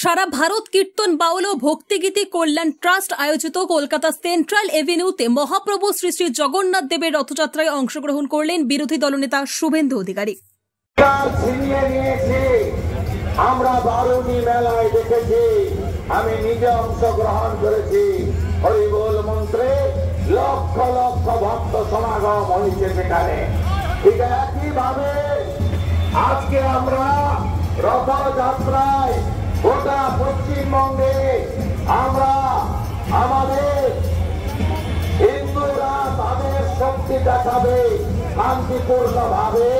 সারা ভারত কীর্তন বাউল ও ভক্তিগীতি কল্যাণ trust আয়োজিত Kolkata central এভিনিউতে Mahaprabhu Shri Shri Jagannath দেবের রথযাত্রায় অংশগ্রহণ করলেন বিরোধী দলনেতা শুভেন্দু অধিকারী। আমরা বারুণী মেলায় দেখেছি, আমি নিজে অংশগ্রহণ করেছি। হরিবোল মন্ত্রে লক্ষ লক্ষ ভক্ত সমাগম হয়েছে সেখানে। ঠিক একইভাবে আজকে আমরা রথযাত্রায় গোটা পশ্চিমবঙ্গে আমরা আমাদের হিন্দুরা তাদের শক্তি দেখাবে শান্তিপূর্ণ ভাবে।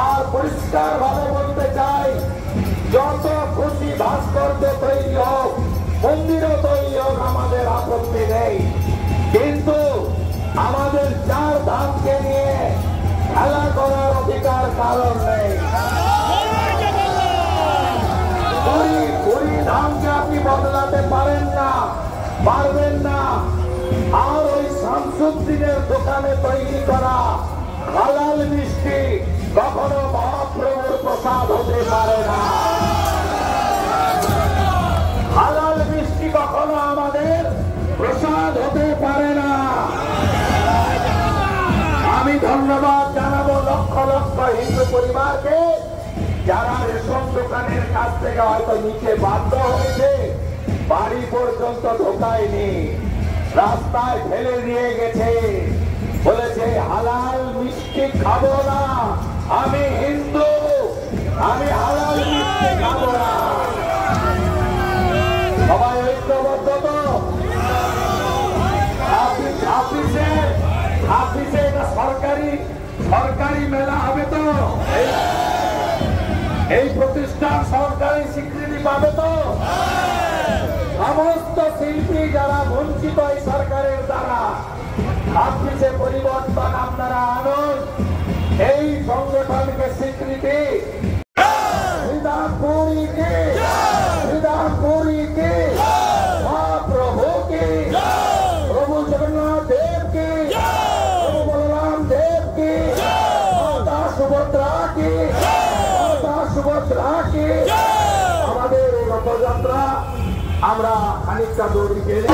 আর পরিষ্কার ভাবে বলতে চাই, যত খুশি ভাস্কর্য তৈরি হোক, মন্দিরও তৈরি হোক, আমাদের আপত্তি নেই, কিন্তু আমাদের চার ধামকে নিয়ে খেলা করার অধিকার কারণ নেই। পুরী ধামকে আপনি বদলাতে পারেন না, পারবেন না। আর ওই শামসুদ্দিনের দোকানে তৈরি করা হালাল মিষ্টি কখনো মহাপ্রভুর প্রসাদ হতে পারে না। হালাল মিষ্টি কখনো আমাদের প্রসাদ হতে পারে না। আমি ধন্যবাদ জানাবো লক্ষ লক্ষ হিন্দু পরিবারকে, যারা রেশন দোকানের কাছ থেকে হয়তো নিচে বাধ্য হয়েছে, বাড়ি পর্যন্ত ঢোকায়নি, রাস্তায় ফেলে দিয়ে গেছে, বলেছে হালাল মিষ্টি খাবো না, আমি হিন্দু, আমি হালাল মিষ্টি খাবো না। সবাই ঐক্যবদ্ধ তো? ছাব্বিশে এটা সরকারি মেলা হবে তো? এই প্রতিষ্ঠান সরকারি স্বীকৃতি পাবে তো? সমস্ত শিল্পী যারা বঞ্চিত এই সরকারের দ্বারা, ছাব্বিশে পরিবর্তন আপনারা আনুন, এই সংগঠনকে স্বীকৃতি। মহাপ্রভু কি, প্রভু জগন্নাথ দেব কি, প্রভু বলরাম দেব কি, মাতা সুভদ্রা কি, আমাদের এই রথযাত্রা আমরা খানিকটা দৌড়ি গেলে